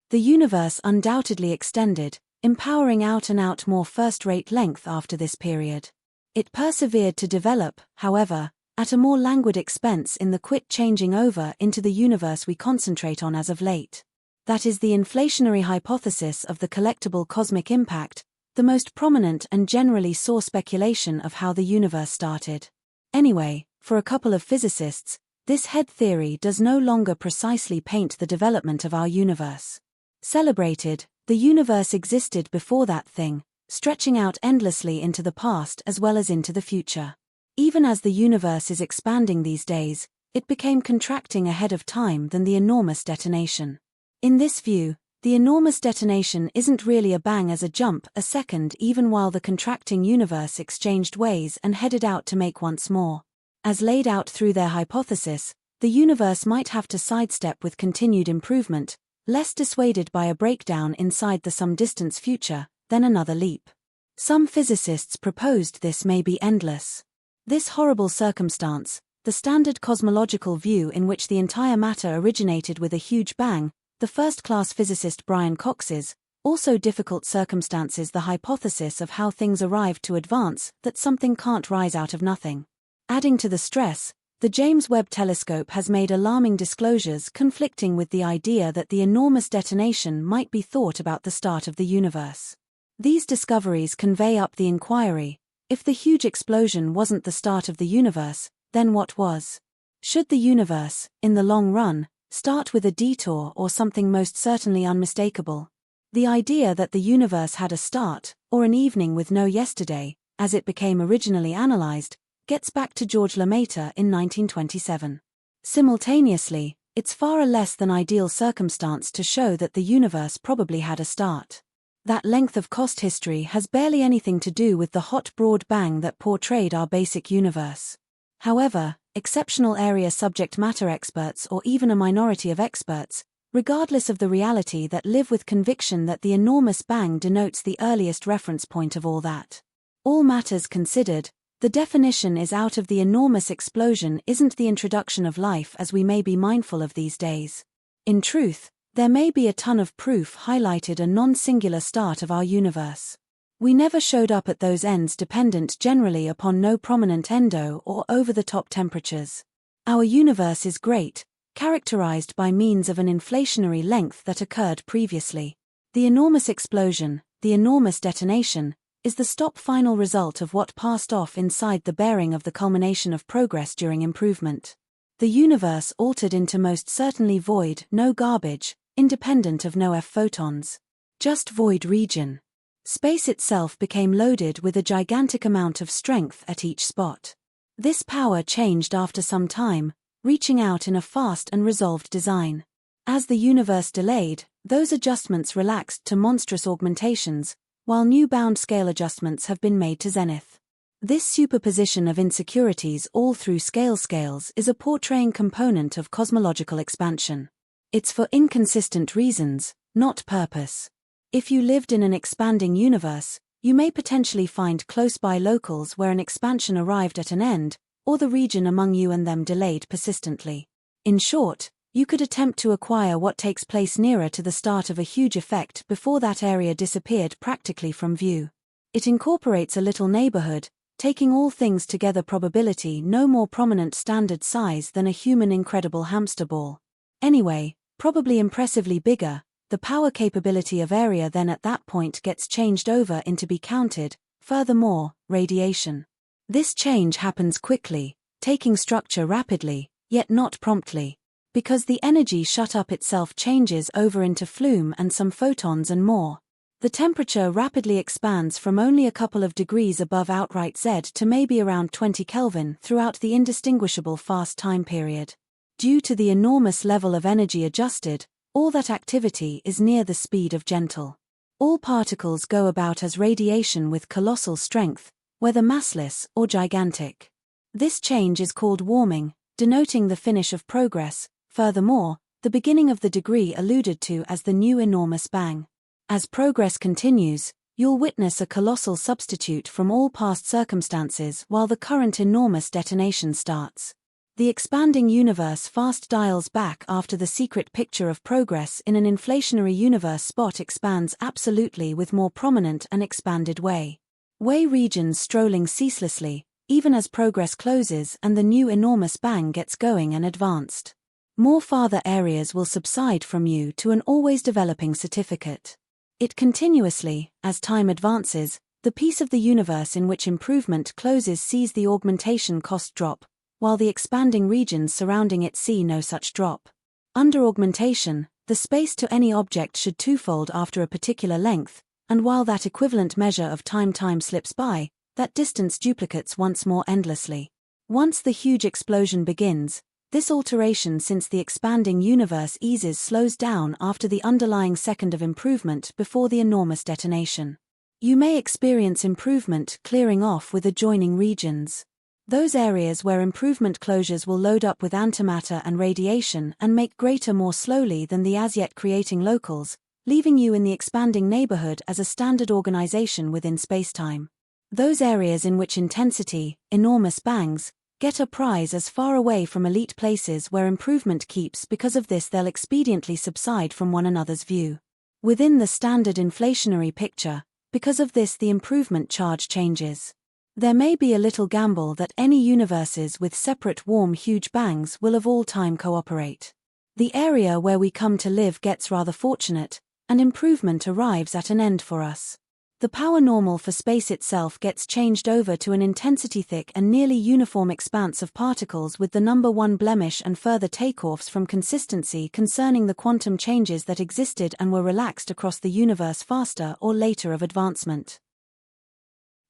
The universe undoubtedly extended, empowering out-and-out more first-rate length after this period. It persevered to develop, however, at a more languid expense in the quick changing over into the universe we concentrate on as of late. That is the inflationary hypothesis of the collectible cosmic impact, the most prominent and generally saw speculation of how the universe started. Anyway, for a couple of physicists, this head theory does no longer precisely paint the development of our universe. Celebrated, the universe existed before that thing, stretching out endlessly into the past as well as into the future. Even as the universe is expanding these days, it became contracting ahead of time than the enormous detonation. In this view, the enormous detonation isn't really a bang as a jump a second even while the contracting universe exchanged ways and headed out to make once more. As laid out through their hypothesis, the universe might have to sidestep with continued improvement, less dissuaded by a breakdown inside the some distance future, than another leap. Some physicists proposed this may be endless. This horrible circumstance, the standard cosmological view in which the entire matter originated with a huge bang, the first-class physicist Brian Cox's, also difficult circumstances the hypothesis of how things arrived to advance, that something can't rise out of nothing. Adding to the stress, the James Webb Telescope has made alarming disclosures conflicting with the idea that the enormous detonation might be thought about the start of the universe. These discoveries convey up the inquiry: if the huge explosion wasn't the start of the universe, then what was? Should the universe, in the long run, start with a detour or something most certainly unmistakable? The idea that the universe had a start, or an evening with no yesterday, as it became originally analyzed, gets back to George Lemaitre in 1927. Simultaneously, it's far a less than ideal circumstance to show that the universe probably had a start. That length of cost history has barely anything to do with the hot broad bang that portrayed our basic universe. However, exceptional area subject matter experts or even a minority of experts, regardless of the reality, that live with conviction that the enormous bang denotes the earliest reference point of all that. All matters considered, the definition is out of the enormous explosion isn't the introduction of life as we may be mindful of these days. In truth, there may be a ton of proof highlighted a non-singular start of our universe. We never showed up at those ends dependent generally upon no prominent endo or over-the-top temperatures. Our universe is great, characterized by means of an inflationary length that occurred previously. The enormous explosion, the enormous detonation, is the stop final result of what passed off inside the bearing of the culmination of progress during improvement. The universe altered into most certainly void, no garbage, independent of no F-photons. Just void region. Space itself became loaded with a gigantic amount of strength at each spot. This power changed after some time, reaching out in a fast and resolved design. As the universe delayed, those adjustments relaxed to monstrous augmentations, while new bound scale adjustments have been made to zenith. This superposition of insecurities all through scales is a portraying component of cosmological expansion. It's for inconsistent reasons, not purpose. If you lived in an expanding universe, you may potentially find close-by locals where an expansion arrived at an end, or the region among you and them delayed persistently. In short, you could attempt to acquire what takes place nearer to the start of a huge effect before that area disappeared practically from view. It incorporates a little neighborhood, taking all things together, probability no more prominent standard size than a human incredible hamster ball. Anyway, probably impressively bigger. The power capability of area then at that point gets changed over into be counted, furthermore, radiation. This change happens quickly, taking structure rapidly, yet not promptly. Because the energy shut up itself changes over into flume and some photons and more. The temperature rapidly expands from only a couple of degrees above outright Z to maybe around 20 Kelvin throughout the indistinguishable fast time period. Due to the enormous level of energy adjusted, all that activity is near the speed of gentle. All particles go about as radiation with colossal strength, whether massless or gigantic. This change is called warming, denoting the finish of progress, furthermore, the beginning of the degree alluded to as the new enormous bang. As progress continues, you'll witness a colossal substitute from all past circumstances while the current enormous detonation starts. The expanding universe fast dials back after the secret picture of progress in an inflationary universe spot expands absolutely with more prominent and expanded way regions strolling ceaselessly, even as progress closes and the new enormous bang gets going and advanced. More farther areas will subside from you to an always developing certificate. It continuously, as time advances, the piece of the universe in which improvement closes sees the augmentation cost drop, while the expanding regions surrounding it see no such drop. Under augmentation, the space to any object should twofold after a particular length, and while that equivalent measure of time slips by, that distance duplicates once more endlessly. Once the huge explosion begins, this alteration since the expanding universe eases slows down after the underlying second of improvement before the enormous detonation. You may experience improvement clearing off with adjoining regions. Those areas where improvement closures will load up with antimatter and radiation and make greater more slowly than the as-yet creating locals, leaving you in the expanding neighborhood as a standard organization within spacetime. Those areas in which intensity, enormous bangs, get a prize as far away from elite places where improvement keeps because of this they'll expediently subside from one another's view. Within the standard inflationary picture, because of this the improvement charge changes. There may be a little gamble that any universes with separate warm huge bangs will of all time cooperate. The area where we come to live gets rather fortunate, and improvement arrives at an end for us. The power normal for space itself gets changed over to an intensity-thick and nearly uniform expanse of particles with the number one blemish and further takeoffs from consistency concerning the quantum changes that existed and were relaxed across the universe faster or later of advancement.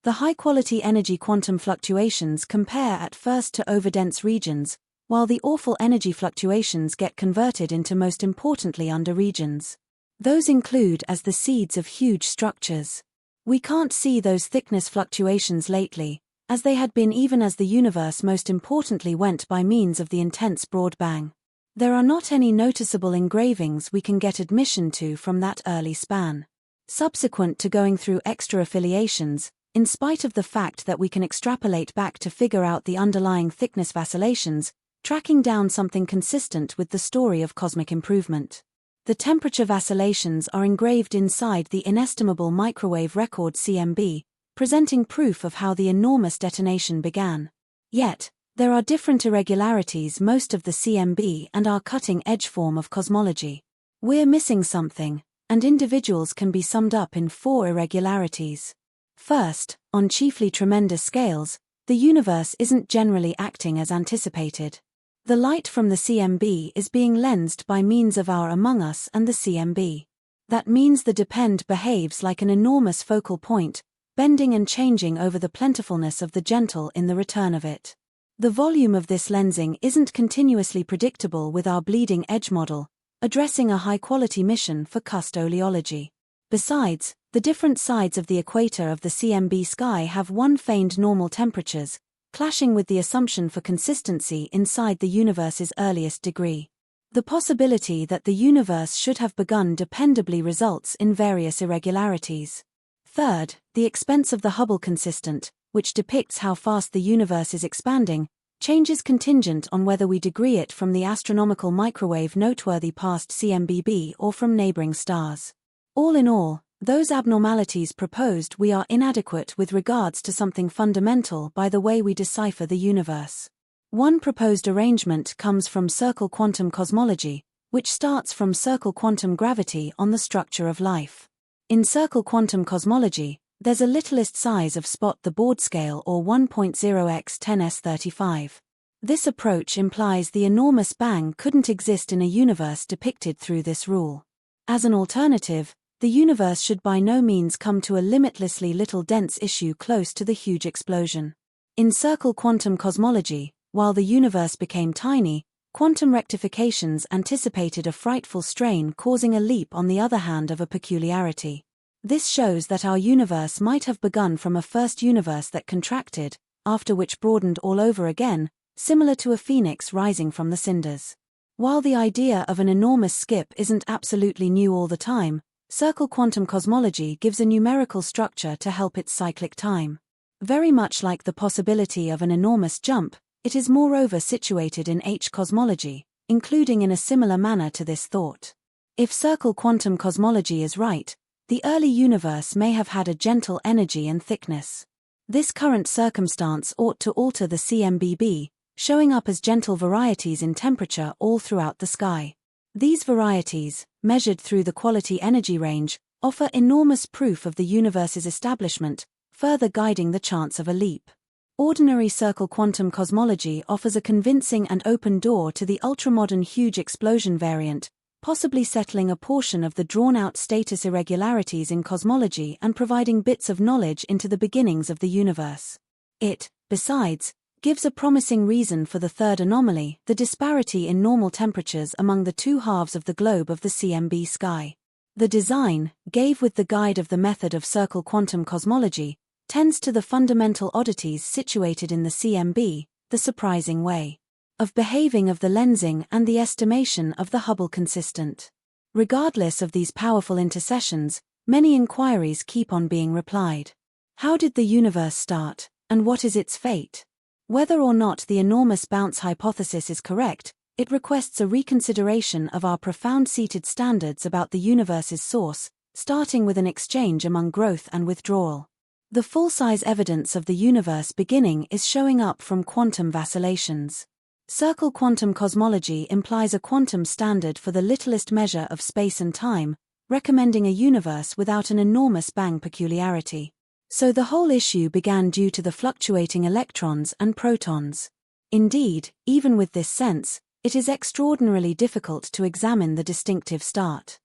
The high-quality energy quantum fluctuations compare at first to overdense regions, while the awful energy fluctuations get converted into most importantly under regions. Those include as the seeds of huge structures. We can't see those thickness fluctuations lately, as they had been even as the universe most importantly went by means of the intense broad bang. There are not any noticeable engravings we can get admission to from that early span. Subsequent to going through extra affiliations, in spite of the fact that we can extrapolate back to figure out the underlying thickness vacillations, tracking down something consistent with the story of cosmic improvement. The temperature vacillations are engraved inside the inestimable microwave record CMB, presenting proof of how the enormous detonation began. Yet, there are different irregularities most of the CMB and our cutting-edge form of cosmology. We're missing something, and individuals can be summed up in 4 irregularities. First, on chiefly tremendous scales, the universe isn't generally acting as anticipated. The light from the CMB is being lensed by means of our Among Us and the CMB. That means the depend behaves like an enormous focal point, bending and changing over the plentifulness of the gentle in the return of it. The volume of this lensing isn't continuously predictable with our bleeding edge model, addressing a high-quality mission for cust oleology. Besides, the different sides of the equator of the CMB sky have one-feigned normal temperatures, clashing with the assumption for consistency inside the universe's earliest degree. The possibility that the universe should have begun dependably results in various irregularities. Third, the expense of the Hubble consistent, which depicts how fast the universe is expanding, changes contingent on whether we degree it from the astronomical microwave noteworthy past CMBB or from neighboring stars. All in all, those abnormalities proposed we are inadequate with regards to something fundamental by the way we decipher the universe. One proposed arrangement comes from circle quantum cosmology, which starts from circle quantum gravity on the structure of life. In circle quantum cosmology, there's a littlest size of spot the board scale or 1.0 x 10^35. This approach implies the enormous bang couldn't exist in a universe depicted through this rule. As an alternative, the universe should by no means come to a limitlessly little dense issue close to the huge explosion. In circle quantum cosmology, while the universe became tiny, quantum rectifications anticipated a frightful strain causing a leap on the other hand of a peculiarity. This shows that our universe might have begun from a first universe that contracted, after which broadened all over again, similar to a phoenix rising from the cinders. While the idea of an enormous skip isn't absolutely new all the time, circle quantum cosmology gives a numerical structure to help its cyclic time. Very much like the possibility of an enormous jump, It is moreover situated in H cosmology, including in a similar manner to this thought. If circle quantum cosmology is right, the early universe may have had a gentle energy and thickness. This current circumstance ought to alter the CMBB, showing up as gentle varieties in temperature all throughout the sky. These varieties, measured through the quality energy range, offer enormous proof of the universe's establishment, further guiding the chance of a leap. Ordinary circle quantum cosmology offers a convincing and open door to the ultramodern huge explosion variant, possibly settling a portion of the drawn-out status irregularities in cosmology and providing bits of knowledge into the beginnings of the universe. It, besides, gives a promising reason for the third anomaly, the disparity in normal temperatures among the two halves of the globe of the CMB sky. The design, gave with the guide of the method of circle quantum cosmology, tends to the fundamental oddities situated in the CMB, the surprising way of behaving of the lensing and the estimation of the Hubble consistent. Regardless of these powerful intercessions, many inquiries keep on being replied. How did the universe start, and what is its fate? Whether or not the enormous bounce hypothesis is correct, it requests a reconsideration of our profound-seated standards about the universe's source, starting with an exchange among growth and withdrawal. The full-size evidence of the universe beginning is showing up from quantum vacillations. Circle quantum cosmology implies a quantum standard for the littlest measure of space and time, recommending a universe without an enormous bang peculiarity. So the whole issue began due to the fluctuating electrons and protons. Indeed, even with this sense, it is extraordinarily difficult to examine the distinctive start.